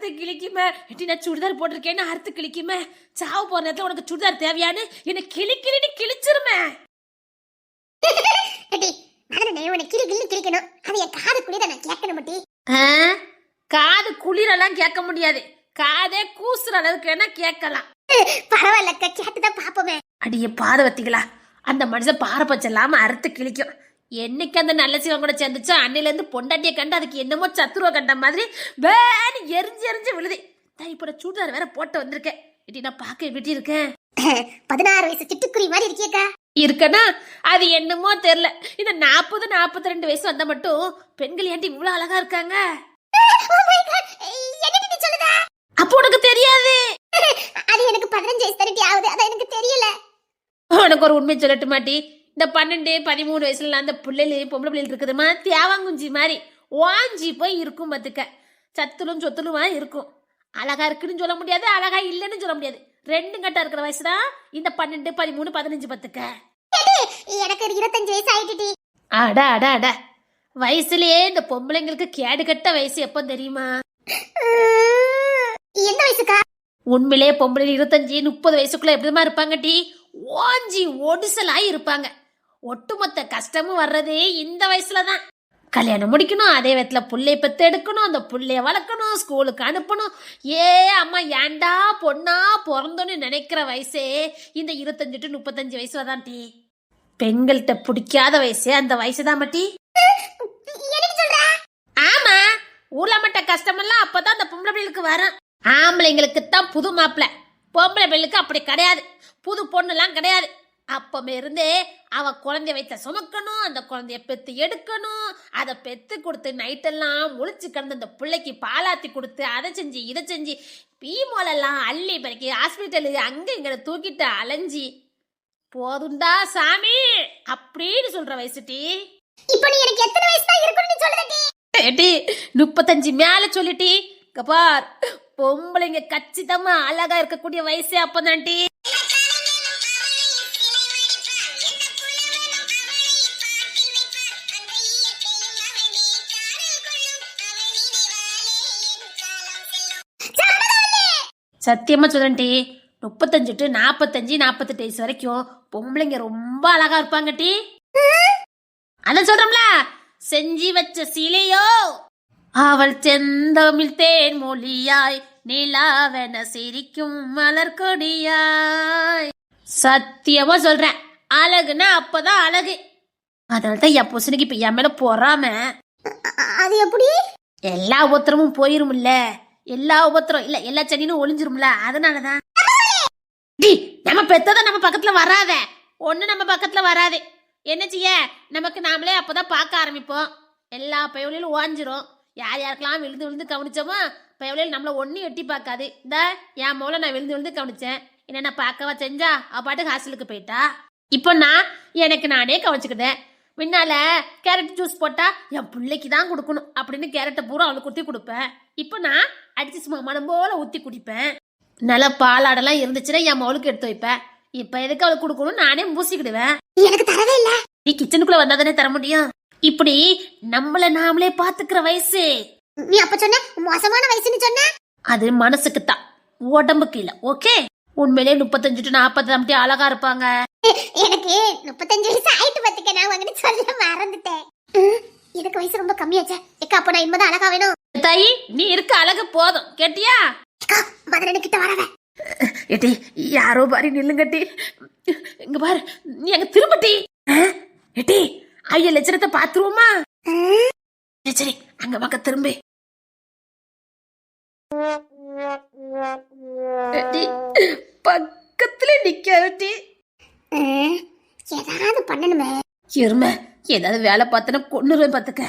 அறுத்து கிழிக்குமே. எட்டி நான் சுடிதார் போட்டிருக்கேன்னு அறுத்து கிழிக்குமே. சாவு போற நேரத்துல உனக்கு சுடிதார் தேவையான்னு என்ன கிழிக்கிறின்னு கிழிச்சிருமே. காது குளிரெல்லாம் கேட்க முடியாது, காதே கூசுற அளவுக்கு வேணா கேட்கலாம். பரவாயில்லக்கா, கேட்டுதான் பாப்போமே. அடியே பாதவத்திகளா, அந்த மனுஷன் பாரபட்சம் இல்லாம அறுத்து கிழிக்கும். என்னைக்கு அந்த நல்ல சிவன் கூட சேர்ந்துச்சோ அன்னையில இருந்து பொண்டாட்டியை கண்டு அதுக்கு என்னமோ சத்துருவ கண்ட மாதிரி வேணு எரிஞ்சு எரிஞ்சு விழுது. இப்ப சூடார் வேற போட்டு வந்திருக்கேன். இட்டி நான் பாக்க எப்படி இருக்கேன்? 16 வயசு சிட்டுக்குருவி மாதிரி இருக்கியக்கா. இருக்கனா அது என்னமோ தெரியல. இந்த 40-42 வயசு வந்தா மட்டும் பெண்கள் ஏன்டி இவ்வளவு அழகா இருக்காங்க? அப்போ உனக்கு தெரியாது? அது எனக்கு 15 வயசு தானே ஆகுது, அத எனக்கு தெரியல. உனக்கு ஒரு உண்மை சொல்லட்டு மாட்டி, இந்த 12-13 வயசுல அந்த பிள்ளைகள் பொம்பளை பிள்ளைகள் இருக்குதுமா, தேவாங்குஞ்சி மாதிரி வாஞ்சி போய் இருக்கும். பத்துக்க சத்துலும் சொத்துலுமா இருக்கும். அழகா இருக்குன்னு சொல்ல முடியாது, அழகா இல்லைன்னு சொல்ல முடியாது. ரெண்டும் கட்டா இருக்கிற வயசுதான் இந்த 12, 13, 15. பத்துக்க எனக்கு 25 வயசு ஆயிட்டு. அடா அடா அடா, வயசுலயே இந்த பொம்பளைங்களுக்கு கேடு கட்ட வயசு எப்ப தெரியுமா? எந்த வயசுக்கா? உண்மையிலே பொம்பளை 25-30 வயசுக்குள்ள எப்படிமா இருப்பாங்க டி? ஓஞ்சி ஒடிசலாய் இருப்பாங்க. ஒட்டுமொத்த கஷ்டமும் வர்றதே இந்த வயசுலதான். கல்யாணம் முடிக்கணும், அதே வயசுல புள்ளைய பெத்து எடுக்கணும், அந்த புள்ளைய வளர்க்கணும், ஸ்கூலுக்கு அனுப்பணும். ஏ அம்மா ஏண்டா பொண்ணா பிறந்தோன்னு நினைக்கிற வயசே இந்த 25-35 வயசுலதான் டி. பெண்கள்கிட்ட பிடிக்காத வயசே அந்த வயசுதான் மட்டி. ஆமா, ஊர்ல மட்ட கஷ்டமெல்லாம் அப்பதான் அந்த பொம்பளை பிள்ளைகளுக்கு வரும். ஆம்பளைங்களுக்கு தான் புது மாப்பிள்ள, பொம்பளை பிள்ளைக்கு அப்படி கிடையாது. புது பொண்ணுலாம் கிடையாது. அப்பமே இருந்தே அவ குழந்தைய வயிற்ற சுமக்கணும், அந்த குழந்தைய பெத்து எடுக்கணும், அதை பெத்து கொடுத்து நைட்டெல்லாம் முழிச்சு கிடந்து அந்த பிள்ளைக்கு பாலாத்தி கொடுத்து அதை செஞ்சு இதை செஞ்சு பீமோலெல்லாம் அள்ளி பறக்கி ஹாஸ்பிட்டலு அங்க இங்க தூக்கிட்டு அலைஞ்சி போதுண்டா சாமி அப்படின்னு சொல்ற வயசுட்டி. இப்போ நீ எனக்கு எத்தனை வயசு தான் இருக்குன்னு சொல்லுடி? ஏடி 35 மேல சொல்லிட்டி. கபார், பொம்பளைங்க கச்சிதமா அழகா இருக்கக்கூடிய வயசே அப்பதான்டி. சத்தியமா சொல்றேன்டி, 35-45-48 வயசு வரைக்கும் பொம்பளைங்க ரொம்ப அழகா இருப்பாங்க டி. அதான் சொல்றோம்ல, செஞ்சி வச்ச சிலையோ அவள் செந்தமிழ் தேன் மொழியாய் நிலாவென சிரிக்கும் மலர் கொடியாய். சத்தியமா சொல்றேன், அழகுன்னா அப்பதான் அழகு. அதனால்தான் என் புருஷனுக்கு இப்ப என் மேல பொறாம. அது எப்படி? எல்லா உபத்திரமும் போயிரும்ல, எல்லா உபத்திரம் இல்ல எல்லா செடியும் ஒளிஞ்சிரும்ல, அதனாலதான். நம்ம பெத்தத நம்ம பக்கத்துல வராத, ஒண்ணு நம்ம பக்கத்துல வராது. என்ன செய்ய, நமக்கு நாமளே அப்பதான் பார்க்க ஆரம்பிப்போம். எல்லா பயவலையிலும் ஓஞ்சிரும். யார் யாருக்கெல்லாம் விழுந்து விழுந்து கவனிச்சோமோ பயவலையில் நம்மள ஒன்னும் எட்டி பார்க்காது. இந்த என் மூலம் நான் விழுந்து விழுந்து கவனிச்சேன், என்ன பார்க்கவா செஞ்சா? அவ பாட்டுக்கு ஹாஸ்டலுக்கு போயிட்டா. இப்போ நான் எனக்கு நானே கவனிச்சுக்கிட்டேன். முன்னால கேரட் ஜூஸ் போட்டா என் பிள்ளைக்கு தான் கொடுக்கணும் அப்படின்னு கேரட்டை பூரா அவளுக்கு ஊற்றி கொடுப்பேன். இப்போ நான் அடிச்சு சும்மா மனம் போல ஊற்றி குடிப்பேன். நல்ல பாலாடெல்லாம் இருந்துச்சுன்னா என் மவளுக்கு எடுத்து வைப்பேன். இப்ப எதுக்கு அவளுக்கு கொடுக்கணும் நானே மூசிக்கிடுவேன். எனக்கு தரவே இல்ல. நீ கிச்சனுக்குள்ள வந்தாதானே தர முடியும். இப்படி நம்மள நாமளே பாத்துக்கிற வயசு. நீ அப்ப சொன்ன மோசமான வயசுன்னு சொன்ன, அது மனசுக்கு தான், உடம்புக்கு இல்ல. ஓகே, உண்மையிலே 35-40 அழகா இருப்பாங்க. எனக்கு 35 வயசு ஆயிட்டு பத்துக்க, நான் வந்து சொல்ல மறந்துட்டேன். எனக்கு வயசு ரொம்ப கம்மியாச்சே. ஏக்கா அப்ப நான் இனிமேதான் அழகா வேணும். தாயி நீ இருக்க அழகு போதும், கேட்டியா? மதுரை கிட்ட வரவே ஏட்டி யாரோ பாரி நில்லுங்கட்டி. இங்க பாரு, நீ அங்க திரும்பட்டி. ஏட்டி ஐயா லட்சணத்தை பாத்துருவோமா? சரி அங்க பக்க திரும்பி. பக்கத்துல நிக்கி ஏதாவது பண்ணணுமே. இருமை ஏதாவது வேலை பார்த்தனா கொன்னுருவேன் பாத்துக்க.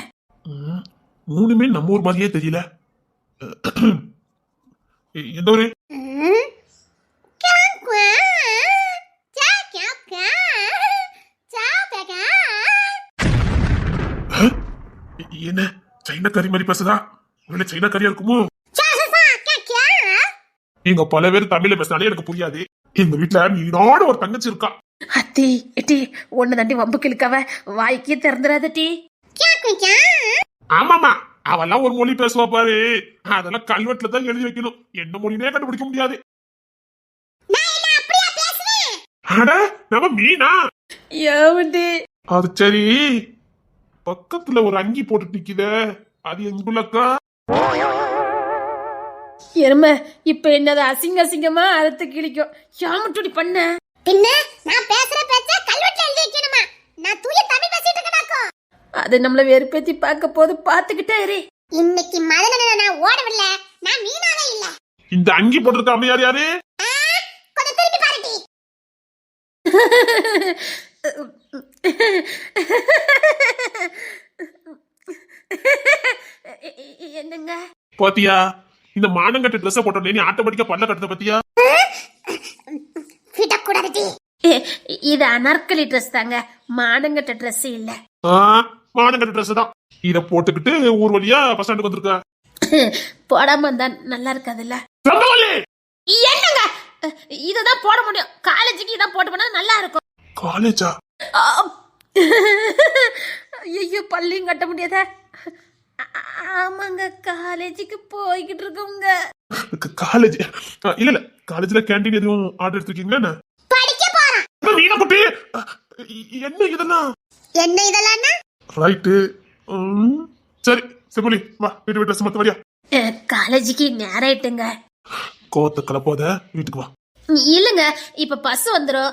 மூணுமே நம்ம ஊர் மாதிரியே தெரியல. எந்த ஊரு? என்ன சைனா கறி மாதிரி பேசுதா? ஒருவேளை சைனா கறியா இருக்குமோ? நீங்க பல பேர் தமிழ்ல பேசினாலே எனக்கு புரியாது. எங்க வீட்டுல நீனோட ஒரு தங்கச்சி இருக்கா. அத்தி எட்டி ஒண்ணு தாண்டி வம்பு கிழக்காவ வாய்க்கே திறந்துடாத டி. ஆமாமா, அவெல்லாம் ஒரு மொழி பேசுவா பாரு, அதெல்லாம் கல்வெட்டுல தான் எழுதி வைக்கணும். என்ன மொழினே கண்டுபிடிக்க முடியாது. நான் என்ன அப்படியா பேசுறேன்? அட நம்ம மீனா. ஏவண்டி அது சரி, பக்கத்துல ஒரு அங்கி போட்டு நிக்குதே, அது எங்குள்ளக்கா? எருமை இப்ப என்னது அசிங்க அசிங்கமா அறுத்து கிழிக்கும். ஏமட்டுடி பண்ண பின்ன நான் பேசுற பேச்ச கல்வெட்டுல எழுதி வைக்கணுமா? நான் தூய தமிழ் பேசிட்டு இருக்கேனாக்கோ. அது நம்மள வெறுப்பேத்தி பார்க்க போது பாத்துக்கிட்டே இரு. இன்னைக்கு மதன நான் ஓடவில்லை. நான் மீனாவே இல்ல. இந்த அங்கி போட்டிருக்க அம்மையார் யாரு? கொஞ்சம் திருப்பி பாருடி. என்னங்க பாத்தியா, இந்த மானங்கட்ட ட்ரெஸ் போட்டோன்னே நீ ஆட்டோமேட்டிக்கா பல்ல கட்டுத பாத்தியா? விடக்கூடாதுடி. இது அனார்கலி ட்ரெஸ் தாங்க, மானங்கட்ட ட்ரெஸ் இல்ல. மானங்கட்ட ட்ரெஸ் தான். இத போட்டுக்கிட்டு ஊர் வழியா பஸ் ஸ்டாண்டுக்கு வந்திருக்க. போடாம இருந்தா நல்லா இருக்காதுல்ல. என்னங்க இததான் போட முடியும், காலேஜுக்கு இதான் போட்டு போனா நல்லா இருக்கும். காலேஜா? ஐயோ பள்ளியும் கட்ட முடியாத. ஆமாங்க, காலேஜுக்கு போய்கிட்டு இருக்கோங்க. காலேஜ் இல்ல இல்ல, காலேஜ்ல கேண்டீன் எதுவும் ஆர்டர் எடுத்துருக்கீங்களா? படிக்க போறேன். மீனா குட்டி, என்ன இதெல்லாம்? என்ன இதெல்லாம்? ரைட்டு, சரி செபுலி வா, வீட்டு ட்ரெஸ் மத்த வரியா? காலேஜுக்கு நேரம் ஆயிட்டுங்க. கோவத்தை கலப்போத, வீட்டுக்கு வா. இல்லங்க இப்ப பஸ் வந்துடும்.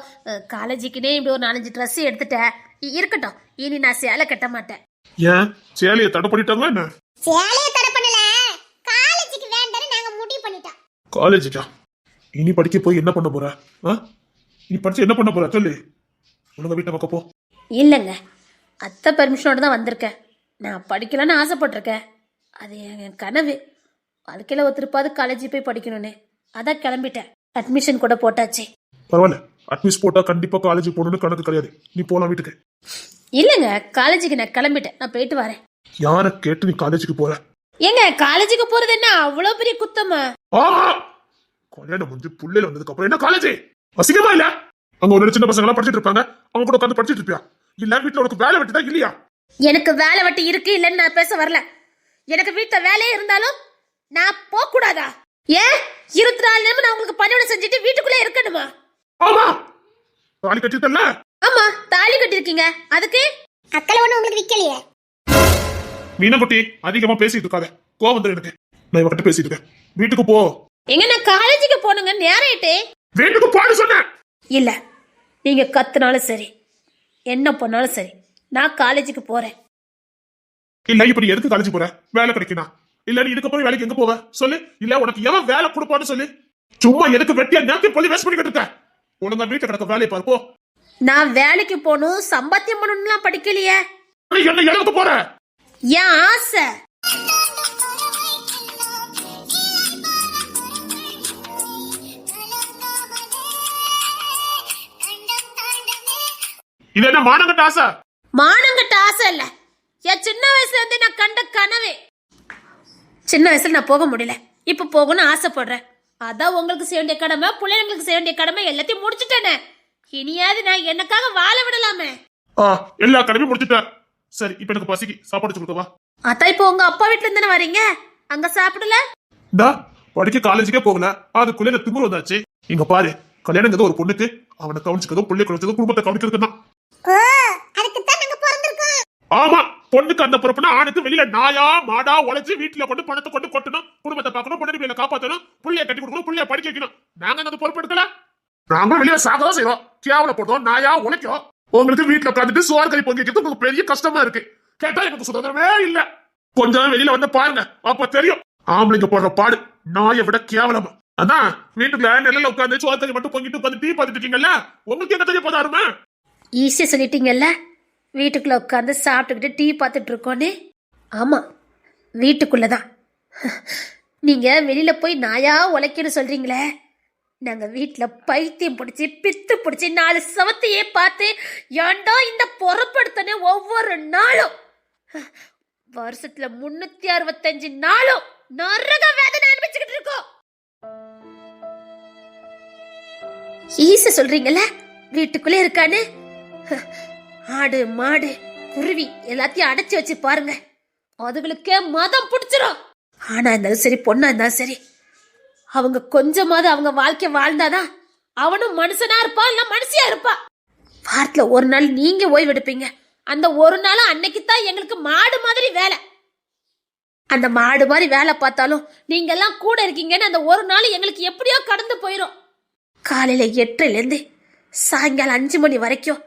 காலேஜுக்குனே இப்படி ஒரு 4-5 ட்ரெஸ் எடுத்துட்டேன். இருக்கட்டும், இனி நான் சேலை கட்ட மாட்டேன். ஏன் சேலையை தடை பண்ணிட்டாங்களா என்ன? சேலைய தடை பண்ணல, காலேஜுக்கு வேண்டாம்னு நாங்க முடிவு பண்ணிட்டோம். காலேஜுக்கா? இனி படிக்க போய் என்ன பண்ண போற? நீ படிச்சு என்ன பண்ண போற சொல்லு. உனங்க வீட்டை பக்கம் போ. இல்லைங்க, அத்தை பெர்மிஷனோட தான் வந்திருக்கேன். நான் படிக்கலான்னு ஆசைப்பட்டிருக்கேன். அது என் கனவு. வாழ்க்கையில் ஒரு திருப்பாவது காலேஜ் போய் படிக்கணும்னு அதான் கிளம்பிட்டேன். அட்மிஷன் கூட போட்டாச்சு. பரவாயில்ல, அட்மிஷன் போட்டா கண்டிப்பா காலேஜ் போகணும்னு கணக்கு கிடையாது. நீ போலாம் வீட்டுக்கு. இல்லைங்க, காலேஜுக்கு நான் கிளம்பிட்டேன். நான் போயிட்டு வரேன். யார கேட்டு நீ காலேஜுக்கு போற? ஏங்க காலேஜுக்கு போறது என்ன அவ்வளவு பெரிய குத்தமா? கல்யாணம் முடிஞ்சு புள்ளையில வந்ததுக்கு அப்புறம் என்ன காலேஜ்? அசிங்கமா இல்ல? அங்க ஒரு சின்ன பசங்க எல்லாம் படிச்சிட்டு இருப்பாங்க, அவங்க கூட உட்காந்து படிச்சிட்டு இருப்பியா? இல்ல வீட்டுல உனக்கு வேலை வெட்டிதான் இல்லையா? எனக்கு வேலை வெட்டி இருக்கு இல்லன்னு நான் பேச வரல. எனக்கு வீட்டுல வேலையே இருந்தாலும் நான் போக கூடாதா? ஏன் 24 நேரம் நான் உங்களுக்கு பணியோட செஞ்சுட்டு வீட்டுக்குள்ளே இருக்கணுமா? ஆமா, தாலி கட்டிட்டல்ல? ஆமா, தாலி கட்டிருக்கீங்க. அதுக்கு அக்கல ஒண்ணு உங்களுக்கு விக்கலையே. மீனக்குட்டி அதிகமா பேசிட்டு இருக்காத, கோவம் வந்துரு எனக்கு. நான் இவகிட்ட பேசிட்டு இருக்கேன். வீட்டுக்கு போ. எங்க நான் காலேஜுக்கு போனுங்க, நேரம் ஆயிட்டு. வீட்டுக்கு போன்னு சொன்னேன். இல்ல, நீங்க கத்துனாலும் சரி, என்ன பண்ணாலும் சரி, நான் காலேஜுக்கு போறேன். இல்ல இப்ப நீ எதுக்கு காலேஜ் போற? வேலை கிடைக்கணும். இல்ல நீ இதுக்கப்புறம் வேலைக்கு எங்க போவ சொல்லு. இல்ல உனக்கு எவன் வேலை கொடுப்பான்னு சொல்லு. சும்மா எதுக்கு வெட்டியா நேரத்தை போய் வேஸ்ட் பண்ணிக்கிட்டு இருக்க? உனங்க வீட்டை கிடக்க வேலையை பாரு போ. நான் வேலைக்கு போகணும், சம்பாத்தியம் பண்ணணும்லாம் படிக்கலையே. நீ என்ன எழுத போற? என் ஆசை. இது என்ன மானங்கட்ட ஆசை? மானங்கட்ட ஆசை இல்ல, என் சின்ன வயசுல இருந்து நான் கண்ட கனவு. சின்ன வயசுல நான் போக முடியல, இப்ப போகணும்னு ஆசைப்படுறேன். அதான் உங்களுக்கு செய்ய வேண்டிய கடமை, பிள்ளைங்களுக்கு செய்ய வேண்டிய கடமை எல்லாத்தையும் முடிச்சுட்டேனே. இனியாவது நான் எனக்காக வாழ விடலாமே. எல்லா கடமையும் முடிச்சுட்டேன். சரி இப்ப எனக்கு பசிக்கு சாப்பாடு கொடுக்கவா? அதான் இப்போ உங்க அப்பா வீட்டுல இருந்து வரீங்க, அங்க சாப்பிடல? படிக்க காலேஜுக்கே போகல, அதுக்குள்ள இந்த திமிரு வந்தாச்சு. இங்க பாரு, கல்யாணம் ஒரு பொண்ணுக்கு அவனை கவனிச்சுக்கதோ பிள்ளை கவனிச்சதோ குடும்பத்தை கவனிக்கிறதுக்கு தான். ஆமா, பொண்ணுக்கு அந்த பொறுப்புனா ஆணுக்கு வெளியில நாயா மாடா உழைச்சு வீட்டுல கொண்டு பணத்தை கொண்டு கொட்டணும், குடும்பத்தை பார்க்கணும், பொண்ணு பிள்ளைகளை காப்பாற்றணும், புள்ளைய கட்டி கொடுக்கணும், புள்ளைய படிக்க வைக்கணும். நாங்க அந்த பொறுப்பு எடுக்கல. நாங்க வெளியில சாகதான் செய்யறோம், கேவல போட்டோம், நாயா உழைக்கும். உங்களுக்கு வீட்டுல உட்காந்துட்டு சோறு கறி பொங்கி வைக்கிறது உங்களுக்கு பெரிய கஷ்டமா இருக்கு. கேட்டா எனக்கு சுதந்திரமே இல்ல. கொஞ்சம் வெளியில வந்து பாருங்க, அப்ப தெரியும் ஆம்பளைங்க போடுற பாடு நாயை விட கேவலமா. அதான் வீட்டுக்குள்ள நெல்ல உட்காந்து சோறு கறி மட்டும் பொங்கிட்டு உட்காந்து டீ பார்த்துட்டு இருக்கீங்கல்ல, உங்களுக்கு என்ன தெரிய போதாருமே? ஈஸியா சொல்லிட்டீங்கல்ல, வீட்டுக்குள்ள உட்காந்து சாப்பிட்டுக்கிட்டு டீ பார்த்துட்டு இருக்கோன்னு. ஆமா, வீட்டுக்குள்ளதான். நீங்க வெளியில போய் நாயா உழைக்கன்னு சொல்றீங்களே, நாங்க வீட்டுல பைத்தியம் பிடிச்சி பித்து பிடிச்சி 4 சவத்தையே பார்த்து ஏண்டா இந்த பொறுப்படுத்தனே ஒவ்வொரு நாளும் வருஷத்துல 365 நாளும் நரக வேதனை அனுபவிச்சுக்கிட்டு இருக்கோம். ஈஸியா சொல்றீங்கல்ல வீட்டுக்குள்ளே இருக்கான்னு. ஆடு மாடு குருவி எல்லாத்தையும் அடைச்சு வச்சு பாருங்க, அதுகளுக்கே மதம் பிடிச்சிரும். ஆனா இருந்தாலும் சரி, பொண்ணா இருந்தாலும் சரி, அவங்க கொஞ்சமாவது அவங்க வாழ்க்கை வாழ்ந்தாதான் அவனும் மனுஷனா இருப்பா, இல்ல மனுஷியா இருப்பா. வாரத்துல ஒரு நாள் நீங்க ஓய்வு எடுப்பீங்க. அந்த ஒரு நாள் அன்னைக்கு தான் எங்களுக்கு மாடு மாதிரி வேலை. அந்த மாடு மாதிரி வேலை பார்த்தாலும் நீங்க எல்லாம் கூட இருக்கீங்கன்னு அந்த ஒரு நாள் எங்களுக்கு எப்படியோ கடந்து போயிரும். காலையில 8லேருந்து சாயங்காலம் 5 மணி வரைக்கும்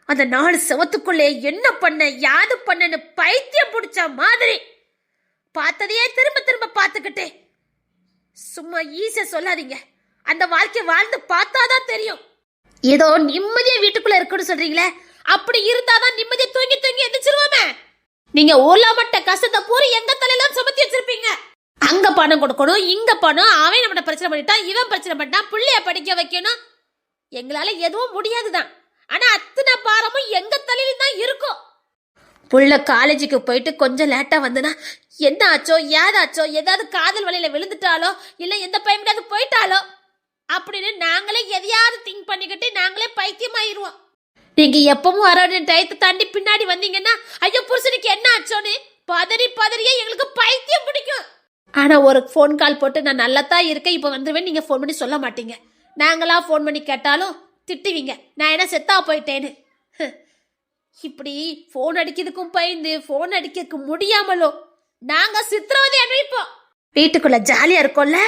அந்த 4 செவத்துக்குள்ளே என்ன பண்ண யாது பண்ணன்னு பைத்தியம் பிடிச்ச மாதிரி பார்த்ததையே திரும்ப திரும்ப பார்த்துக்கிட்டே. சும்மா ஈஸியா சொல்லாதீங்க. அந்த வாழ்க்கை வாழ்ந்து பார்த்தாதான் தெரியும். ஏதோ நிம்மதியா வீட்டுக்குள்ள இருக்குன்னு சொல்றீங்களே, அப்படி இருந்தாதான் நிம்மதியா தூங்கி தூங்கி எந்திரிச்சிருவோமே. நீங்க ஊர்லாமட்ட கஷ்டத்தை பூரா எங்க தலையில சுமத்தி வச்சிருப்பீங்க. அங்க பணம் கொடுக்கணும், இங்க பணம், அவன் நம்மள பிரச்சனை பண்ணிட்டான், இவன் பிரச்சனை பண்ணிட்டான், பிள்ளைய படிக்க வைக்கணும். எங்களால எதுவும் முடியாதுதான். ஆனா அத்தனை பாரமும் எங்க தலையில தான் இருக்கும். புள்ள காலேஜுக்கு போயிட்டு கொஞ்சம் லேட்டா வந்துனா என்ன ஆச்சோ ஏதாச்சோ, ஏதாவது காதல் வலையில விழுந்துட்டாலோ இல்ல எந்த பையன் போயிட்டாலோ அப்படின்னு நாங்களே எதையாவது திங்க் பண்ணிக்கிட்டு நாங்களே பைத்தியமாயிருவோம். நீங்க எப்பவும் வர டயத்தை தாண்டி பின்னாடி வந்தீங்கன்னா ஐயோ புருஷனுக்கு என்ன ஆச்சோன்னு பதறி பதறியே எங்களுக்கு பைத்தியம் பிடிக்கும். ஆனா ஒரு ஃபோன் கால் போட்டு நான் நல்லா தான் இருக்கேன் இப்ப வந்துருவேன் நீங்க ஃபோன் பண்ணி சொல்ல மாட்டீங்க. நாங்களா ஃபோன் பண்ணி கேட்டாலும் திட்டுவீங்க, நான் என்ன செத்தா போயிட்டேன்னு. இப்படி ஃபோன் அடிக்கிறதுக்கும் பயந்து ஃபோன் அடிக்கிறதுக்கு முடியாமலோ நாங்க சித்திரவதை அனுபவிப்போம். வீட்டுக்குள்ள ஜாலியா இருக்கோம்ல,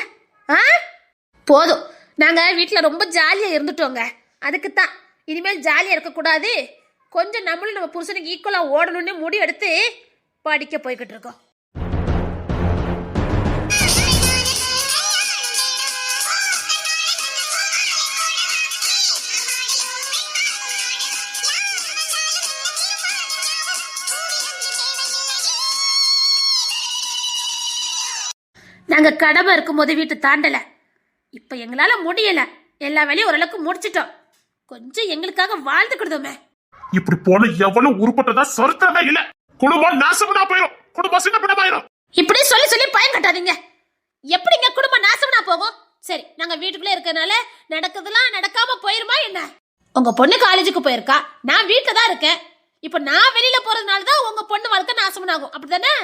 போதும். நாங்க வீட்டுல ரொம்ப ஜாலியா இருந்துட்டோங்க. அதுக்குத்தான் இனிமேல் ஜாலியா இருக்க கூடாது, கொஞ்சம் நம்மளும் நம்ம புருஷனுக்கு ஈக்குவலா ஓடணும்னு முடிவு எடுத்து படிக்க போய்கிட்டு இருக்கோம். நாங்க கடமை இருக்கும் போது வீட்டு தாண்டல, இப்ப எங்களால முடியல. எல்லா வேலையும் ஓரளவுக்கு முடிச்சிட்டோம். கொஞ்சம் எங்களுக்காக வாழ்ந்துக்கிடுதோமே. இப்படி போன எவ்வளவு உருப்பட்டதா சொர்த்தமே இல்ல. குடும்பம் நாசமா போயிடும், குடும்பம் சின்ன பின்னமாயிரும். இப்படி சொல்லி சொல்லி பயம் கட்டாதீங்க. எப்படிங்க குடும்பம் நாசமா போகும்? சரி, நாங்க வீட்டுக்குள்ளே இருக்கனால நடக்குதுலாம் நடக்காம போயிருமா என்ன? உங்க பொண்ணு காலேஜுக்கு போயிருக்கா, நான் வீட்டுல தான் இருக்கேன். இப்ப நான் வெளியில போறதுனால தான் உங்க பொண்ணு வாழ்க்கை நாசமாகும், அப்படித்தானே?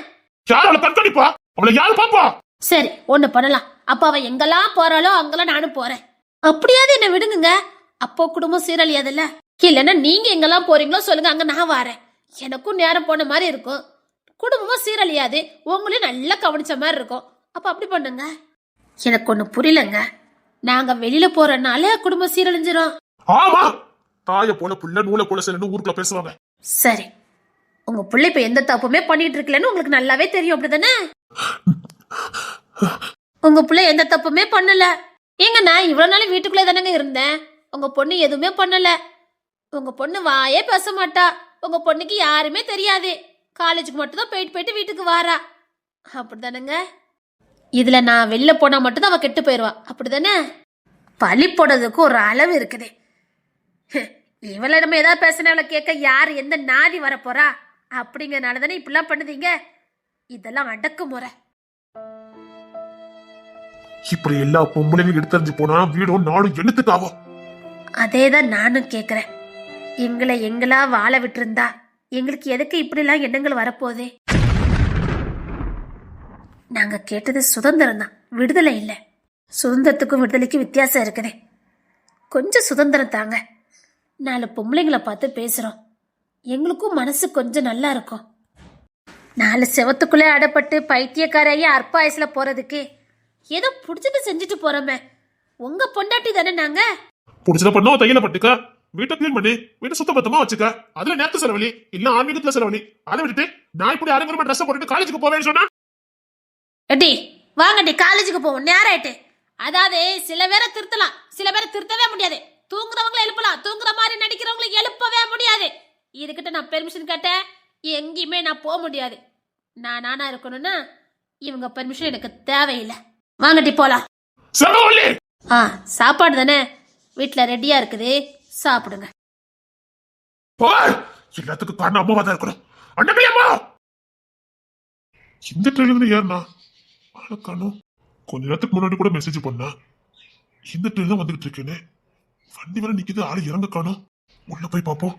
யார் அவளை கண்காணிப்பா? அவளை யாரு பாப்பா? சரி, ஒண்ணு பண்ணலாம். அப்ப அவ எங்கெல்லாம் போறாளோ அங்கெல்லாம் நானும் போறேன். அப்படியாவது என்ன விடுங்க. அப்போ குடும்பம் சீரழியாதுல்ல. இல்லைன்னா நீங்க எங்கெல்லாம் போறீங்களோ சொல்லுங்க, அங்க நான் வரேன். எனக்கும் நேரம் போன மாதிரி இருக்கும், குடும்பமும் சீரழியாது, உங்களையும் நல்லா கவனிச்ச மாதிரி இருக்கும். அப்ப அப்படி பண்ணுங்க. எனக்கு ஒண்ணு புரியலங்க. நாங்க வெளியில போறனால குடும்பம் சீரழிஞ்சிரும். ஆமா, தாய போல புள்ள நூலை போல சிலன்னு ஊருக்குள்ள பேசுவாங்க. சரி, உங்க பிள்ளை இப்ப எந்த தப்புமே பண்ணிட்டு இருக்கலன்னு உங்களுக்கு நல்லாவே தெரியும், அப்படிதானே? உங்க பிள்ளை எந்த தப்புமே பண்ணல. ஏங்க, நான் இவ்வளவு நாள் வீட்டுக்குள்ளே தானங்க இருந்தேன். உங்க பொண்ணு எதுவுமே பண்ணல. உங்க பொண்ணு வாயே பேச மாட்டா. உங்க பொண்ணுக்கு யாருமே தெரியாது. காலேஜுக்கு மட்டும் தான் போயிட்டு போயிட்டு வீட்டுக்கு வாரா, அப்படிதானங்க? இதுல நான் வெளில போனா மட்டும் தான் அவ கெட்டு போயிருவா, அப்படிதானே? பழி போடுறதுக்கு ஒரு அளவு இருக்குது. இவளை நம்ம ஏதாவது பேசினவளை கேட்க யாரு எந்த நாதி வரப்போறா? அப்படிங்கறனால தானே இப்படிலாம் பண்ணுதீங்க. இதெல்லாம் அடக்குமுறை. இப்படி எல்லா பொம்பளையும் எடுத்தறிஞ்சு போனா வீடும் நாடும் எழுத்துக்காவும். அதேதான் நானும் கேக்குறேன். எங்களை எங்களா வாழ விட்டுருந்தா எங்களுக்கு எதுக்கு இப்படி எல்லாம் எண்ணங்கள் வரப்போதே? நாங்க கேட்டது சுதந்திரம் தான், விடுதலை இல்லை. சுதந்திரத்துக்கும் விடுதலைக்கும் வித்தியாசம் இருக்குதே. கொஞ்சம் சுதந்திரம் தாங்க. 4 பொம்பளைங்களை பார்த்து பேசுறோம், எங்களுக்கும் மனசு கொஞ்சம் நல்லா இருக்கும். 4 செவத்துக்குள்ளே அடப்பட்டு பைத்தியக்காரையே அற்ப வயசுல போறதுக்கு ஏதோ பிடிச்சது செஞ்சுட்டு போறோமே. உங்க பொண்டாட்டி தானே நாங்க. புடிச்சத பண்ணோ தையில பட்டுக்க, வீட்டை கிளீன் பண்ணி வீட்டை சுத்தபத்தமா வச்சுக்க. அதுல நேரத்து செலவழி இல்ல ஆன்மீகத்துல செலவழி. அதை விட்டுட்டு நான் இப்படி அரங்கரமா ட்ரெஸ் போட்டுட்டு காலேஜுக்கு போவேன்னு சொன்னா எட்டி வாங்கட்டி, காலேஜுக்கு போவோம், நேரம் ஆயிட்டு. அதாவது சில பேரை திருத்தலாம், சில பேரை திருத்தவே முடியாது. தூங்குறவங்களை எழுப்பலாம், தூங்குற மாதிரி நடிக்கிறவங்களை எழுப்பவே முடியாது. இதுகிட்ட நான் பெர்மிஷன் கேட்டேன், எங்கேயுமே நான் போக முடியாது. நானா இருக்கணும்னா இவங்க பெர்மிஷன் எனக்கு தேவையில்லை. வாங்கட்டி போலாம். சாப்பாடு தானே வீட்டுல ரெடியா இருக்குது, சாப்பிடுங்க. எல்லாத்துக்கும் காரணம் அம்மாவா தான் இருக்கணும். அண்ணா இந்த ட்ரெயின்ல ஏறினா காணும். கொஞ்ச நேரத்துக்கு முன்னாடி கூட மெசேஜ் பண்ணா இந்த ட்ரெயின் தான் வந்துகிட்டு இருக்கேன்னு. வண்டி வர நிக்குது, ஆளு இறங்க காணும். உள்ள போய் பாப்போம்.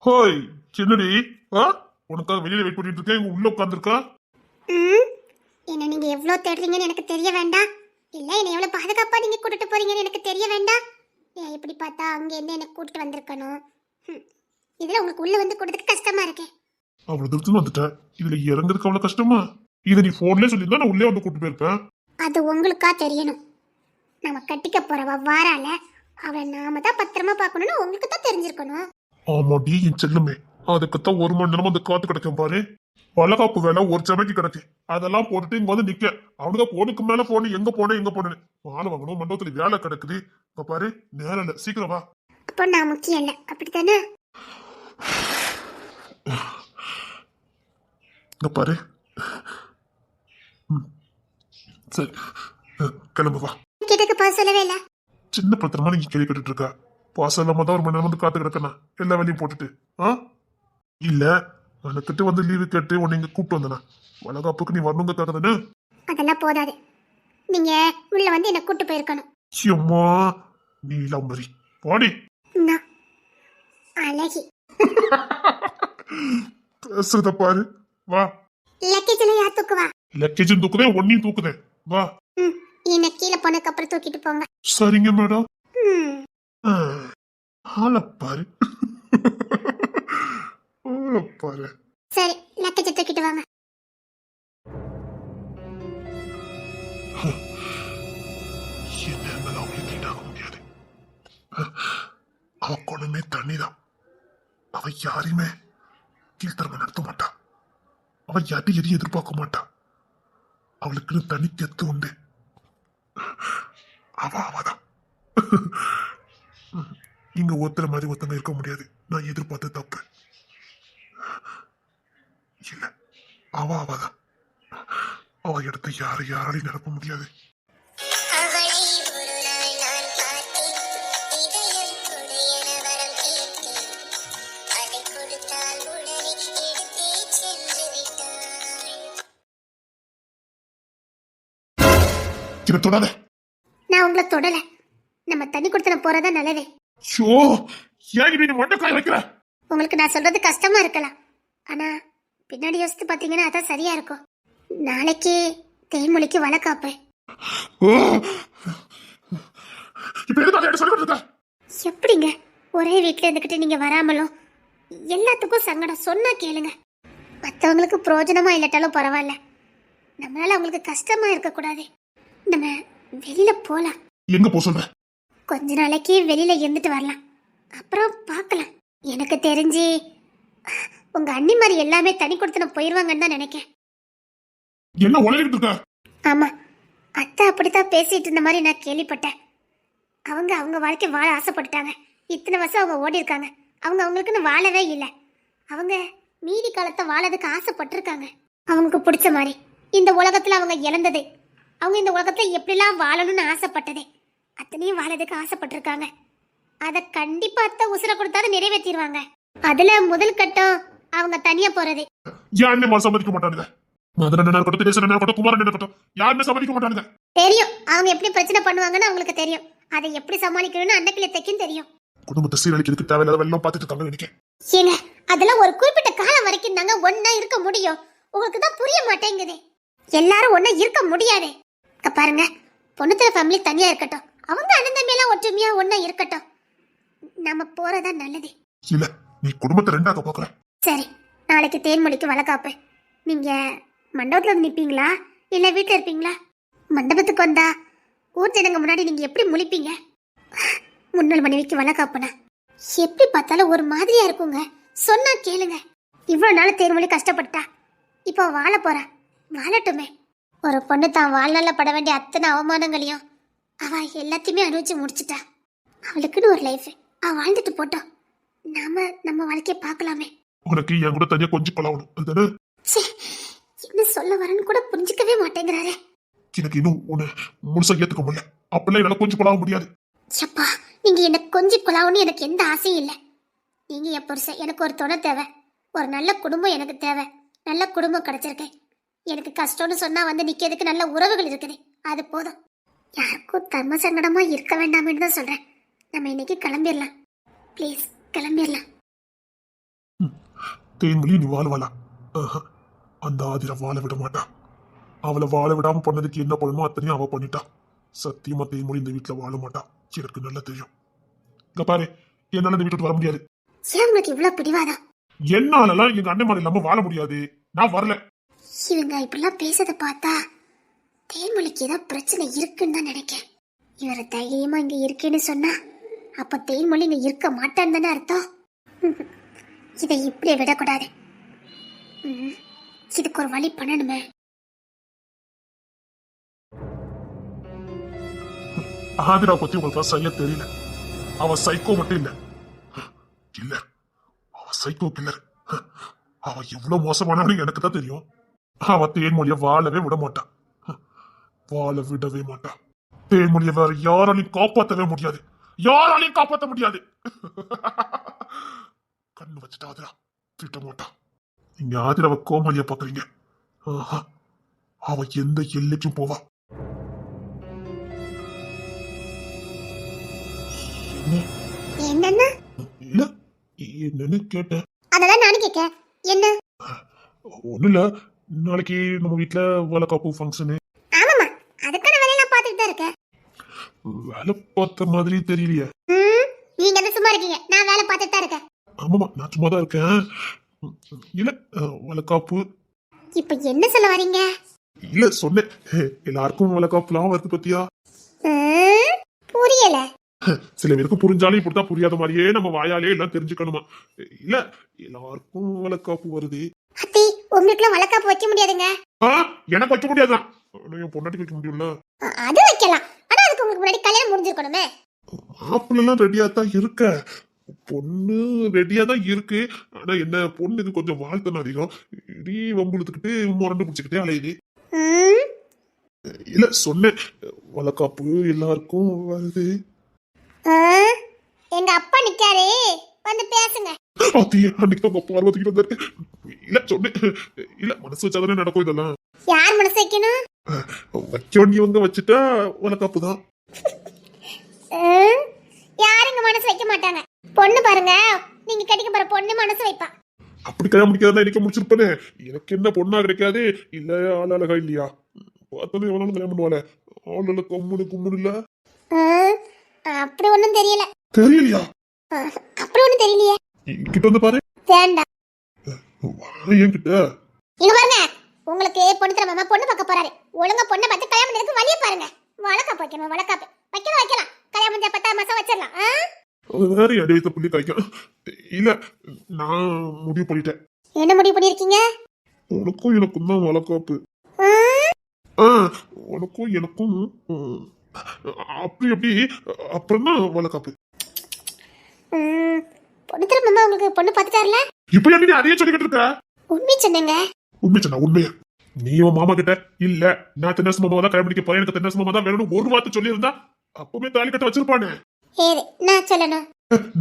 ஹோய் சின்னடி, உனக்காக வெளியில வெயிட் பண்ணிட்டு இருக்கேன், இங்க உள்ள உட்காந்துருக்கா. ம் என்ன நீங்க எவ்வளவு தேடுறீங்கன்னு எனக்கு தெரிய வேண்டாம், இல்ல என்ன எவ்வளவு பாதுகாப்பா நீங்க கூட்டிட்டு போறீங்கன்னு எனக்கு தெரிய வேண்டாம். ஏன் இப்படி பார்த்தா அங்க இருந்து என்ன கூட்டிட்டு வந்திருக்கணும். இதுல உங்களுக்கு உள்ள வந்து கூட்டத்துக்கு கஷ்டமா இருக்கே. அவ்வளவு தூரத்துல வந்துட்டேன், இதுல இறங்குறதுக்கு அவ்வளவு கஷ்டமா? இதை நீ போன்லயே சொல்லியிருந்தா நான் உள்ளே வந்து கூட்டு போயிருப்பேன். அது உங்களுக்கா தெரியணும். நம்ம கட்டிக்க போறவ வாரால, அவளை நாம தான் பத்திரமா பார்க்கணும்னு உங்களுக்கு தான் தெரிஞ்சிருக்கணும். ஆமாடி என் செல்லுமே, அதுக்குத்தான் 1 மணி நேரம் அந்த காத்து கிடைக்கும் பாரு. வளகாப்பு வேலை ஒரு சமைக்கு கிடக்கு, அதெல்லாம் போட்டுட்டு இங்க வந்து நிக்க. அவனுக்கு போனுக்கு மேல போன, எங்க போனேன்னு மாலை வாங்கணும், மண்டபத்துல வேலை கிடக்குது. இப்ப பாரு நேரம் இல்ல, சீக்கிரம் வா. அப்போ நான் முக்கியம் இல்ல, அப்படித்தானே? இங்க பாரு. சரி, கிளம்பு வா. கேட்டக்கு பாஸ் சொல்லவே இல்ல. சின்ன பத்திரமா நீங்க கேள்வி கேட்டுட்டு இருக்கா. பாசம் இல்லாம தான் 1 மணி நேரம் வந்து காத்து கிடக்கணும், எல்லா வேலையும் போட்டுட்டு. இல்ல எனக்கிட்ட வந்து லீவு கேட்டு உன்னை இங்க கூப்பிட்டு வந்தனா, வளகாப்புக்கு நீ வரணுங்கிறதுக்காக தானே? அதெல்லாம் போதாது, நீங்க உள்ள வந்து என்ன கூட்டு போயிருக்கணும். அம்மா நீ லம்பரி போடி. நான் அழகி. பேசுறத பாரு, வா. லக்கேஜ்ல யார் தூக்குவா? லக்கேஜும் தூக்குதேன், ஒன்னையும் தூக்குதேன், வா. என்ன கீழே போனதுக்கு அப்புறம் தூக்கிட்டு போங்க. சரிங்க மேடம். ம் ஆள பாரு. ஆள பாரு. சரி, லக்கேஜ் தூக்கிட்டு வாங்க. என்ன இருந்தாலும் அவளுக்கு ஈடாக முடியாது. அவ குணமே தண்ணிதான். அவ யாரையுமே கீழ்த்தரமா நடத்த மாட்டா. அவ யார்ட்டையும் எதையும் எதிர்பார்க்க மாட்டா. அவளுக்குன்னு தனி கெத்து உண்டு. அவதான். இங்க ஒருத்தர மாதிரி ஒருத்தங்க இருக்க முடியாது. நான் எதிர்பார்த்த தப்பு இல்ல, அவதான். அவ இடத்தை யாராலையும் நிரப்ப முடியாது. தொடாத. நான் உங்களை தொடல, நம்ம தண்ணி கொடுத்தன போறதா நல்லதே. வைக்கிற உங்களுக்கு நான் சொல்றது கஷ்டமா இருக்கலாம், ஆனா பின்னாடி யோசித்து பாத்தீங்கன்னா அதான் சரியா இருக்கும். நாளைக்கு தேன்மொழிக்கு வளக்காப்பு. எப்படிங்க ஒரே வீட்டுல இருந்துகிட்டு நீங்க வராமலும்? எல்லாத்துக்கும் சங்கடம், சொன்னா கேளுங்க. மற்றவங்களுக்கு பிரயோஜனமா இல்லாட்டாலும் பரவாயில்ல, நம்மளால அவங்களுக்கு கஷ்டமா இருக்க கூடாது. நம்ம வெளியில போலாம். எங்க போ சொல்ற? கொஞ்ச நாளைக்கு வெளியில இருந்துட்டு வரலாம், அப்புறம் பார்க்கலாம். எனக்கு தெரிஞ்சு உங்க அண்ணி மாதிரி எல்லாமே தனி கொடுத்து போயிருவாங்கன்னு தான் நினைக்கேன். என்ன உளறிட்டு இருக்க? ஆமா, அத்தை அப்படித்தான் பேசிட்டு இருந்த மாதிரி நான் கேள்விப்பட்டேன். அவங்க வாழ்க்கை வாழ ஆசைப்பட்டுட்டாங்க. இத்தனை வருஷம் அவங்க ஓடி இருக்காங்க. அவங்களுக்குன்னு வாழவே இல்லை. அவங்க மீதி காலத்தை வாழறதுக்கு ஆசைப்பட்டிருக்காங்க. அவங்களுக்கு பிடிச்ச மாதிரி இந்த உலகத்துல அவங்க இழந்தது, அவங்க இந்த உலகத்துல எப்படிலாம் வாழணும்னு ஆசைப்பட்டதே அத்தனையும் வாழறதுக்கு ஆசைப்பட்டிருக்காங்க. அத கண்டிப்பா அத்தை உசுர கொடுத்தாது நிறைவேற்றிடுவாங்க. அதுல முதல் கட்டம் அவங்க தனியா போறது. யாருமே சம்மதிக்க மாட்டானுங்க. யாருமே சம்மதிக்க மாட்டானுங்க. தெரியும் அவங்க எப்படி பிரச்சனை பண்ணுவாங்கன்னு அவங்களுக்கு தெரியும். அதை எப்படி சமாளிக்கணும்னு அன்னக்கிளி தைக்கும் தெரியும். குடும்பத்தை சீரழிக்கிறதுக்கு தேவையில்லாத வெள்ளம் பார்த்துட்டு இருக்காங்க நினைக்கிறேன். ஏங்க அதெல்லாம் ஒரு குறிப்பிட்ட காலம் வரைக்கும் தாங்க ஒன்னா இருக்க முடியும். உங்களுக்கு தான் புரிய மாட்டேங்குது. எல்லாரும் ஒன்னா இருக்க முடியாது. பாருங்க, பொண்ணுத்தர ஃபேமிலி தனியா இருக்கட்டும், அவங்க அண்ணன் தம்பி எல்லாம் ஒற்றுமையா ஒன்னா இருக்கட்டும். நம்ம போறதா நல்லது. இல்ல நீ குடும்பத்தை ரெண்டாக்க பாக்குற. சரி, நாளைக்கு தேன்மொழிக்கு வளக்காப்பு. நீங்க மண்டபத்துல வந்து நிப்பீங்களா இல்ல வீட்டுல இருப்பீங்களா? மண்டபத்துக்கு வந்தா ஊர் ஜனங்க முன்னாடி நீங்க எப்படி முழிப்பீங்க? முன்னாள் மனைவிக்கு வளக்காப்புனா எப்படி பார்த்தாலும் ஒரு மாதிரியா இருக்குங்க. சொன்னா கேளுங்க. இவ்வளவு நாள் தேன்மொழி கஷ்டப்பட்டா, இப்போ வாழ போறா, வாழட்டுமே. ஒரு பொண்ணு தான் வாழ்நாள்ல பட வேண்டிய அத்தனை அவமானங்களையும் அவ எல்லாத்தையுமே அனுபவிச்சு முடிச்சுட்டா. அவளுக்குன்னு ஒரு லைஃப் அவ வாழ்ந்துட்டு போட்டோம். நாம நம்ம வாழ்க்கைய பார்க்கலாமே. உனக்கு என் கூட தனியா கொஞ்சம் பழகணும், அதுதானே? என்ன சொல்ல வரேன்னு கூட புரிஞ்சுக்கவே மாட்டேங்கிறாரே. எனக்கு இன்னும் உன்னை முழுசா ஏத்துக்க முடியல. அப்பெல்லாம் என்னால கொஞ்சம் பழக முடியாது. சப்பா, நீங்க என்ன கொஞ்சம் கொலாவுன்னு எனக்கு எந்த ஆசையும் இல்லை. நீங்க என் புருஷன், எனக்கு ஒரு துணை தேவை, ஒரு நல்ல குடும்பம் எனக்கு தேவை. நல்ல குடும்பம் கிடைச்சிருக்கேன். எனக்கு கஷ்டம்னு சொன்னா வந்து நிக்கிறதுக்கு நல்ல உறவுகள் இருக்குது, அது போதும். யாருக்கும் தர்ம சங்கடமா இருக்க வேண்டாம்னு தான் சொல்றேன். நம்ம இன்னைக்கு கிளம்பிடலாம், ப்ளீஸ் கிளம்பிடலாம். தேன்மொழி நீ வாழ்வாளா? ஆஹா. அந்த ஆதிரை வாழ விட மாட்டா. அவளை வாழ விடாம பண்ணதுக்கு என்ன பண்ணணுமோ அத்தனையும் அவ பண்ணிட்டா. சத்தியமா தேன்மொழி இந்த வீட்டுல வாழ மாட்டா. எனக்கு நல்லா தெரியும். இங்க பாரு, என்னால இந்த வீட்டுக்கு வர முடியாது. ஏன் உங்களுக்கு இவ்வளவு பிடிவாதம்? என்னாலலாம் எங்க அண்ணன் மாதிரி இல்லாம வாழ முடியாது. நான் வரல. இவங்க இப்படிலாம் பேசத பார்த்தா தேன்மொழிக்கு ஏதோ பிரச்சனை இருக்குன்னு தான் நினைக்கிறேன். இவரை தைரியமா இங்க இருக்கேன்னு சொன்னா அப்ப தேன்மொழி இங்க இருக்க மாட்டான்னு தானே அர்த்தம். இதை இப்படியே விடக்கூடாது. இதுக்கு ஒரு வழி பண்ணணுமே. ஆதிரா பத்தி உங்களுக்கு சரியா தெரியல. அவ சைக்கோ மட்டும் இல்ல, இல்ல அவ சைக்கோ கில்லர். அவ எவ்வளவு மோசமானவனு எனக்கு தான் தெரியும். அவ தேன்மொழிய வாழவே விட மாட்டான். வாழ விடவே மாட்டான். தேன்மொழிய வேற யாராலையும் காப்பாற்றவே முடியாது. யாராலையும் காப்பாற்ற முடியாது. கண்ணு வச்சுட்டு ஆதிரா திட்ட மாட்டான். நீங்க ஆதிராவை கோமலிய பாக்குறீங்க. ஆஹா, அவ எந்த எல்லைக்கும் போவா. என்னன்னா இல்ல, என்னன்னு கேட்டேன். அதெல்லாம் நானும் கேட்க. என்ன? ஒண்ணு இல்ல, நாளைக்கு நம்ம வீட்டுல வளக்காப்பு ஃபங்க்ஷனு. ஆமாமா, அதுக்கான வேலையை நான் பார்த்துட்டு தான் இருக்கேன். வேலை பார்த்த மாதிரி தெரியலையே. நீங்க என்ன சும்மா இருக்கீங்க? நான் வேலை பார்த்துட்டு தான் இருக்கேன். ஆமாமா, நான் சும்மா தான் இருக்கேன். இல்ல, வளக்காப்பு. இப்ப என்ன சொல்ல வரீங்க? இல்ல சொன்னேன், எல்லாருக்கும் வளக்காப்புலாம் வருது பத்தியா. புரியல. சில பேருக்கு புரிஞ்சாலும் இப்படித்தான் புரியாத மாதிரியே நம்ம வாயாலே எல்லாம் தெரிஞ்சுக்கணுமா. இல்ல, எல்லாருக்கும் வளக்காப்பு வருது. அத்தி, உங்களுக்குலாம் வளக்காப்பு வைக்க முடியாதுங்க. எனக்கு வைக்க முடியாதான். என் பொண்டாட்டி வைக்க முடியும்ல. அது வைக்கலாம். ஆனா அதுக்கு உங்களுக்கு முன்னாடி கல்யாணம் முடிஞ்சிருக்கணுமே. மாப்பிள்ளலாம் ரெடியா தான் இருக்க, பொண்ணு ரெடியா தான் இருக்கு. ஆனா என்ன, பொண்ணுக்கு கொஞ்சம் வாழ்த்தன அதிகம். இடி வம்புழுத்துக்கிட்டு முரண்டு பிடிச்சிக்கிட்டே அலையுது. இல்ல சொன்னேன், வளக்காப்பு எல்லாருக்கும் வருது. எங்க அப்பா நிக்காரு, வந்து பேசுங்க. அன்னைக்கு உங்க பார்வதிக்கு வந்திருக்கு. இல்ல சொன்னேன், இல்ல மனசு வச்சாதானே நடக்கும் இதெல்லாம். யார் மனசு வைக்கணும்? வைக்க வேண்டியவங்க வச்சுட்டா வளக்காப்பு தான். யாருங்க மனசு வைக்க மாட்டாங்க. பொண்ணு பாருங்க, நீங்க கட்டிக்க போற பொண்ணு மனசு வைப்பா. அப்படி கல்யாணம் முடிக்காதான் எனக்கு முடிச்சிருப்பேனே. எனக்கு என்ன பொண்ணா கிடைக்காது. இல்ல ஆள் அழகா இல்லையா, பார்த்தாலும் எவனாலும் கல்யாணம் பண்ணுவாளே. ஆள் கும்முனு கும்முனு இல்ல. அப்படி ஒண்ணும் தெரியல. தெரியலையா? அப்படி ஒண்ணும் தெரியலையே. கிட்ட வந்து பாரு. வேண்டாம். என்கிட்ட இங்க பாருங்க, உங்களுக்கு பொண்ணு தர மாமா பொண்ணு பார்க்க போறாரு. ஒழுங்கா பொண்ணை பார்த்து கல்யாணம் பண்ணதுக்கு வழியை பாருங்க. வளக்காப்பு வைக்கணும், வளக்காப்பு வைக்கலாம். கல்யாணம் முடிஞ்ச 10 மாசம் வச்சிடலாம். வேற அடையத்த புள்ளி கிடைக்கும். இல்ல, நான் முடிவு பண்ணிட்டேன். என்ன முடிவு பண்ணிருக்கீங்க? உனக்கும் எனக்கும் தான் வளக்காப்பு. உனக்கும் எனக்கும் அப்படி அப்புறம் தான் வளக்காப்பு. பொண்ணு தர மாமா உங்களுக்கு பொண்ணு பார்த்துட்டாருல? இப்ப நீ அதையே சொல்லிக்கிட்டு இருக்க? உண்மை சொன்னேங்க. உண்மை சொன்ன உண்மையா? நீ உன் மாமா கிட்ட இல்ல நான் தென்னரசு மாமா தான் கல்யாணம் பண்ணிக்க போறேன், எனக்கு தென்னரசு மாமா தான் வேணும்னு ஒரு வார்த்தை சொல்லி இருந்தா அப்பவே தாலி கட்ட வச்சிருப்பானே. நான் சொல்லணும்.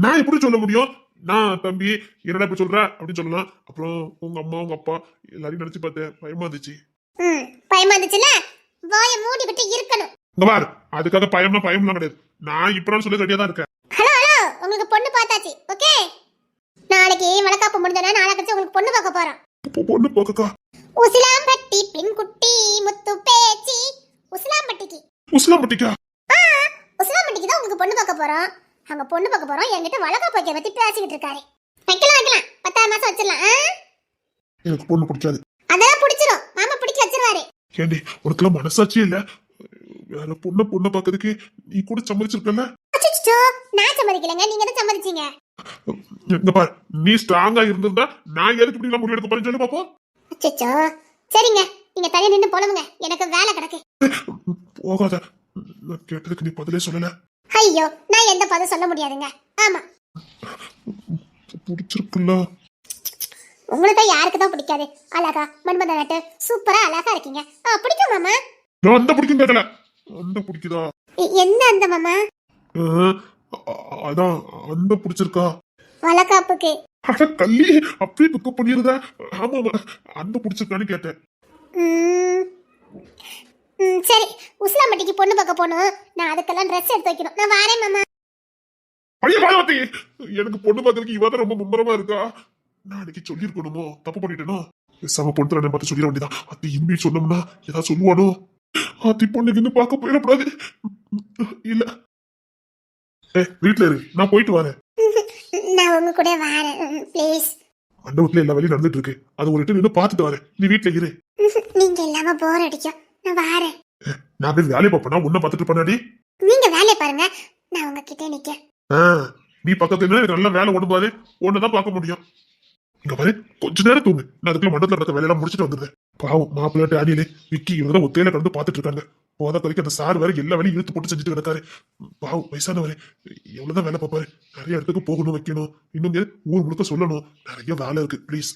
நான் எப்படி சொல்ல முடியும்? நான் தம்பி என்னடா இப்ப சொல்ற அப்படின்னு சொல்லலாம். அப்புறம் உங்க அம்மா உங்க அப்பா எல்லாரையும் நினைச்சு பார்த்தேன், பயமா இருந்துச்சு. பயமா இருந்துச்சுல, வாயை மூடி விட்டு இருக்கணும். இந்த பாரு, அதுக்காக பயம்லாம் கிடையாது. நான் இப்ப சொல்ல ரெடியா தான் இருக்கேன். ஹலோ, உங்களுக்கு பொண்ணு பார்த்தாச்சு. ஓகே, நாளைக்கு வளக்காப்பு முடிஞ்சனா நாளை கழிச்சு உங்களுக்கு பொண்ணு பார்க்க போறோம். பொண்ணு பார்க்கக்கா? உசிலாம்பட்டி பெண் குட்டி முத்து பேச்சி. உசிலாம்பட்டிக்கு. உசிலாம்பட்டிக்கா? உசிலாம்பட்டிக்கு தான் உங்களுக்கு பொண்ணு பார்க்க போறோம். அங்க பொண்ணு பார்க்க போறோம். என்கிட்ட வளக்காப்பு வைக்க பத்தி பேசிக்கிட்டு இருக்காரு. வைக்கலாம் 10 மாசம் வச்சிடலாம். எனக்கு பொண்ணு பிடிக்காது. அதெல்லாம் பிடிச்சிரும், மாமா பிடிக்க வச்சிருவாரு. ஏண்டி, உனக்குலாம் மனசாட்சியே இல்ல? வேற பொண்ணை பார்க்கறதுக்கு நீ கூட சம்மதிச்சிருக்கல. நான் சம்மதிக்கலங்க, நீங்க தான் சம்மதிச்சீங்க. இங்க பாரு, நீ ஸ்ட்ராங்கா இருந்திருந்தா நான் எதுக்கு இப்படி எல்லாம் முடிவு எடுக்க போறேன்னு சொல்லி பாப்போம். அச்சச்சோ, சரிங்க, நீங்க தனியா நின்னு போலவுங்க, எனக்கு வேலை கிடக்கு. போகாத, நான் கேட்டதுக்கு நீ பதிலே சொல்லல. ஐயோ, நான் எந்த பதில் சொல்ல முடியாதுங்க. ஆமா, பிடிச்சிருக்குல்ல? உங்களுக்கு யாருக்கு தான் பிடிக்காது? அழகா மன்மத நாட்டு சூப்பரா அழகா இருக்கீங்க. பிடிக்கும் மாமா. நான் அந்த பிடிக்கும் கேட்கல, அந்த பிடிக்குதா? என்ன அந்த மாமா? அதான் அந்த பிடிச்சிருக்கா? வளக்காப்புக்கு. அட கள்ளி, அப்படியே பிக்கப் பண்ணிருதா? ஆமா, அந்த பிடிச்சிருக்கான்னு கேட்டேன். சரி, உசிலாம்பட்டிக்கு பொண்ணு பார்க்க போகணும். நான் அதுக்கெல்லாம் ட்ரெஸ் எடுத்து வைக்கணும். நான் வரேன் மாமா. ஐயா பார்வதி, எனக்கு பொண்ணு பார்க்கறதுக்கு இவதான் ரொம்ப மும்பரமா இருக்கா. நான் அன்னைக்கு சொல்லியிருக்கணுமோ, தப்பு பண்ணிட்டேனோ? பேசாம பொண்ணு தரேன் பார்த்து சொல்லிட வேண்டியதான். அத்தி இம்பி சொன்னோம்னா ஏதாவது சொல்லுவானோ? அத்தி பொண்ணுக்கு இன்னும் பார்க்க போயிடக்கூடாது. இல்ல வீட்டுல இரு, நான் போயிட்டு வரேன். நான் உங்க கூட வரேன் ப்ளீஸ். மண்டபத்துல எல்லா வேலையும் நடந்துட்டு இருக்கு, அது ஒரு நின்று பார்த்துட்டு வரேன். நீ வீட்டுல இரு. நீங்க இல்லாம போர் அடிக்கும், நான் வரேன். நான் போய் வேலையை பார்ப்பேனா உன்ன பார்த்துட்டு பண்ணாடி? நீங்க வேலையை பாருங்க, நான் உங்ககிட்ட நிக்கேன். நீ பக்கத்துல இருந்தா எனக்கு நல்ல வேலை ஒண்ணுபாரு, ஒன்னதான் பார்க்க முடியும். இங்க பாரு, கொஞ்ச நேரம் தூங்கு, நான் அதுக்குள்ள மண்டபத்துல நடக்க வேலையெல்லாம் முடிச்சுட்டு வந்துடுறேன். பாவம் மாப்பிள்ளை டேனியலே விக்கி இவங்க ஒத்தையில கடந்து பார்த்துட்டு இருக்காங்க. போதா குறைக்கு அந்த சார் வேற எல்லா வேலையும் இழுத்து போட்டு செஞ்சுட்டு கிடக்காரு. பாவம் வயசானவரே, எவ்வளவுதான் வேலை பார்ப்பாரு. நிறைய இடத்துக்கு போகணும், வைக்கணும், இன்னும் ஊர் முழுக்க சொல்லணும். நிறைய வேலை இருக்கு. ப்ளீஸ்,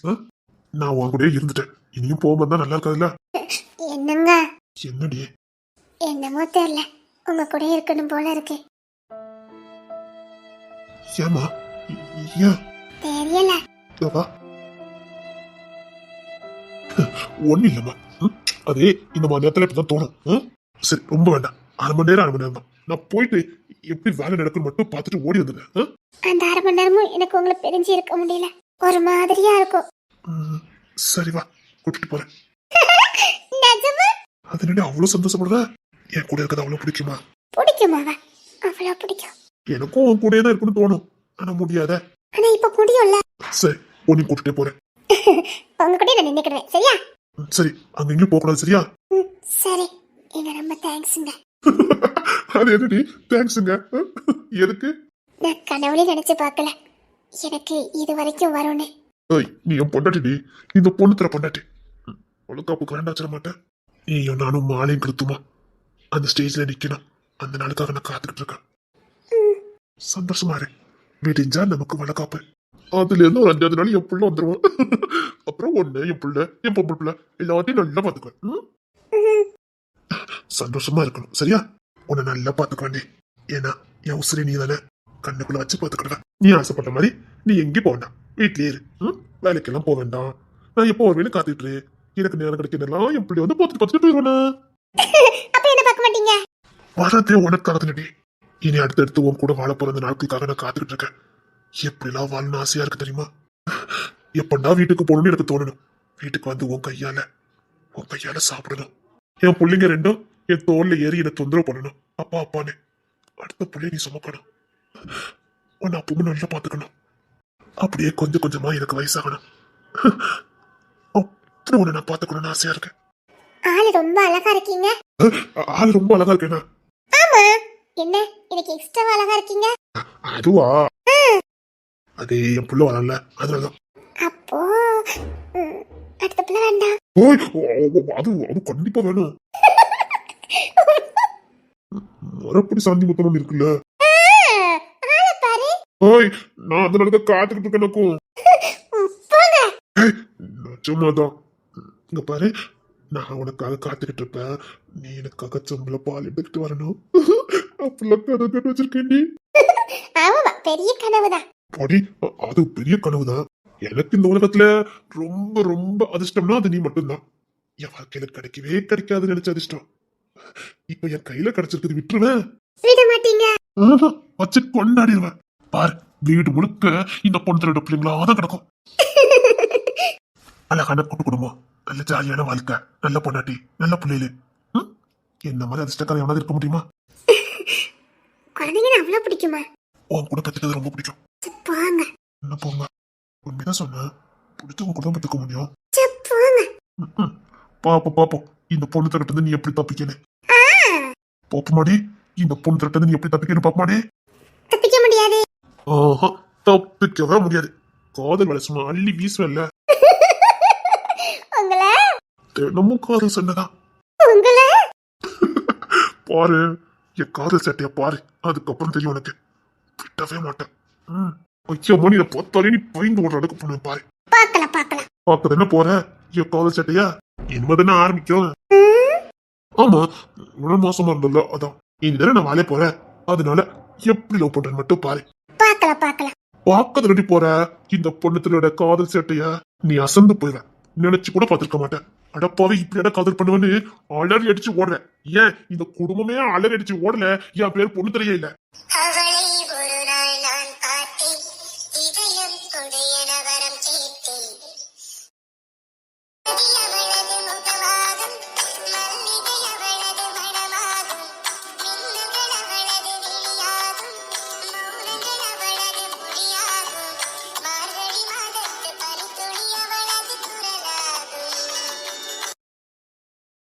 நான் உன் கூடயே இருந்துட்டேன், இனியும் போகும்போது தான் நல்லா இருக்காதுல்ல? என்னங்க? என்னடி? என்னமோ தெரியல, உங்க கூட இருக்கணும் போல இருக்கு. ஏமா? ஏன் தெரியல. ஒண்ணு இல்லம்மா, அதே இந்த மாதிரி நேரத்துல இப்படிதான் தோணும். சரி, ரொம்ப வேண்டாம், 1/2 மணி நேரம் தான். நான் போயிட்டு எப்படி வேலை நடக்குன்னு மட்டும் பார்த்துட்டு ஓடி வந்துடுறேன். அந்த 1/2 மணி நேரமும் எனக்கு உங்களை பிரிஞ்சு இருக்க முடியல, ஒரு மாதிரியா இருக்கும். சரி வா, கூட்டிட்டு போறேன். நிஜமா? அது என்ன அவ்வளவு சந்தோஷப்படுற? என் கூட இருக்கிறது அவ்வளவு பிடிக்குமா? பிடிக்குமாவா? அவ்வளவு பிடிக்கும். எனக்கும் உன் கூடயே தான் இருக்கணும்னு தோணும், ஆனா முடியாத. ஆனா இப்ப முடியும்ல. சரி, உன்னையும் கூட்டிட்டே போறேன். உங்க கூட நான் நின்னுக்கிறேன், சரியா? சரி, அங்க இங்கேயும் போக கூடாது, சரியா? சரி, என்ன ரொம்ப தேங்க்ஸுங்க. அது என்னடி தேங்க்ஸுங்க? எதுக்கு? நான் கனவுல நினைச்சு பார்க்கல எனக்கு இது வரைக்கும் வரும்னு. நீ என் பொண்டாட்டி, இந்த பொண்ணு தர பொண்டாட்டி. ஒழுங்காப்பு கிராண்டா வச்சிட மாட்டேன். நீயும் நானும் மாலையும் கழுத்துமா அந்த ஸ்டேஜ்ல நிக்கணும். அந்த நாளுக்காக நான் காத்துக்கிட்டு இருக்கேன். சந்தோஷமா இரு. விடிஞ்சா நமக்கு வளக்காப்பு. அதுல இருந்து ஒரு 5வது நாள் என் புள்ள வந்துருவான். அப்புறம் ஒண்ணு என் புள்ள, என் பொம்பளை பிள்ளை எல்லாத்தையும் நல்லா பாத்துக்குவேன். சந்தோஷமா இருக்கணும், சரியா? உன்னை நல்லா பாத்துக்கவேண்டி. ஏன்னா என் உசிரி நீ தானே, கண்ணுக்குள்ள வச்சு பாத்துக்கிடுவேன். நீ ஆசைப்பட்ட மாதிரி நீ எங்கேயும் போக வேண்டாம், வீட்லயே இரு. வேலைக்கெல்லாம் போக வேண்டாம். நான் எப்போ வருவேன்னு காத்துட்டு இரு. எனக்கு நேரம் கிடைக்கிறதெல்லாம் என் பிள்ளை வந்து பார்த்துட்டு போயிடுவேனா? அப்ப என்ன பார்க்க மாட்டீங்க? வரதே உனக்காகதுடி. இனி அடுத்தடுத்து உன் கூட வாழ போற அந்த நாட்களுக்காக நான் காத்துக்கிட்டு இருக்கேன். எப்படிலாம் வாழணும் ஆசையா இருக்கு தெரியுமா? எப்படா வீட்டுக்கு போகணும்னு எனக்கு தோணணும். வீட்டுக்கு வந்து உன் கையால சாப்பிடணும். என் பிள்ளைங்க ரெண்டும் என் தோல்ல ஏறி என்னை தொந்தரவு பண்ணணும். அப்பா அப்பான்னு அடுத்த பிள்ளைய நீ சுமக்கணும். உன்னை அப்பவும் நல்லா பாத்துக்கணும். அப்படியே கொஞ்சம் கொஞ்சமா எனக்கு வயசாகணும். அப்புறம் உன்னை நான் பாத்துக்கணும்னு ஆசையா இருக்கேன். ஆளு ரொம்ப அழகா இருக்கீங்க. ஆளு ரொம்ப அழகா இருக்கேனா? ஆமா. என்ன எனக்கு எக்ஸ்ட்ரா அழகா இருக்கீங்க? அதுவா? அதே என் புள்ள வரல, அதனாலதான். அப்போ அடுத்த பிள்ளை வேண்டாம். அது கண்டிப்பா வேணும். மறுபடி சாந்தி முத்தம் இருக்குல்ல. ஓய், நான் அந்த நடக்க காத்துக்கிட்டு இருக்கேன். எனக்கும் நிஜமாதான். இங்க பாரு, நான் உனக்காக காத்துக்கிட்டு இருப்பேன். நீ எனக்காக சொம்பல பால் எடுத்துக்கிட்டு வரணும். அப்படிலாம் கதை கேட்டு வச்சிருக்கேன். நீ பெரிய கனவுதான். பாடி, அது பெரிய கனவுதான். எனக்கு இந்த உலகத்துல ரொம்ப ரொம்ப அதிர்ஷ்டம்னா அது நீ மட்டும்தான். என் வாழ்க்கையில கிடைக்கவே கிடைக்காது நினைச்ச அதிர்ஷ்டம் இப்ப என் கையில கிடைச்சிருக்குது. விட்டுருவேன்? விட மாட்டீங்க. வச்சு கொண்டாடிடுவேன். பாரு, வீடு முழுக்க இந்த பொண்ணு பிள்ளைங்களாதான் கிடக்கும். அழகான கூட்டு குடும்பம், நல்ல ஜாலியான வாழ்க்கை, நல்ல பொண்டாட்டி, நல்ல பிள்ளைகளு. என்ன மாதிரி அதிர்ஷ்டக்கார எவனாவது இருக்க முடியுமா? குழந்தைங்க அவ்வளவு பிடிக்குமா? உன் கூட கத்துக்கிறது ரொம்ப பிடிக்கும். போங்க. என்ன போங்க? உண்மைதான் சொன்ன, பிடிச்சவங்க கூட தான் கத்துக்க முடியும். போங்க. பாப்போம் இந்த பொண்ணு தரட்டு இருந்து நீ எப்படி தப்பிக்கணும் பாப்பமாடி. இந்த பொண்ணு தரட்டு இருந்து நீ எப்படி தப்பிக்கணும் பாப்பமாடி. தப்பிக்க முடியாது. தப்பிக்கவே முடியாது. காதல் வேலை சும்மா அள்ளி வீசுவல்ல. உங்களை தினமும் காதல் சண்டைதான். உங்களை பாரு, என் காதல் சட்டைய பாரு, அதுக்கப்புறம் தெரியும் உனக்கு. விட்டவே மாட்டேன். ஐயோ மணி, இதை பார்த்தாலே நீ பயந்து ஓடுற அளவுக்கு பண்ணுவேன். பாரு, பார்க்கலாம். பார்க்க என்ன போற? என் காதல் சட்டையா இனிமேதானே ஆரம்பிக்கும். ஆமா, இவ்வளவு மோசமா இருந்தல, அதான் இனிதானே நான் வாழ போறேன். அதனால எப்படி லவ் பண்றேன்னு மட்டும் பாரு. பார்க்கலாம். பார்க்கறது ரெடி போற இந்த பொண்ணுத்தோட காதல் சேட்டைய நீ அசந்து போயிட நினைச்சு கூட பாத்துருக்க மாட்டேன். அடப்பாவே, இப்படியாட காதல் பண்ணுவேன்னு அலறி அடிச்சு ஓடுற. ஏன் இந்த குடும்பமே அலறி அடிச்சு ஓடல? என் பேர் பொண்ணு தெரிய இல்ல.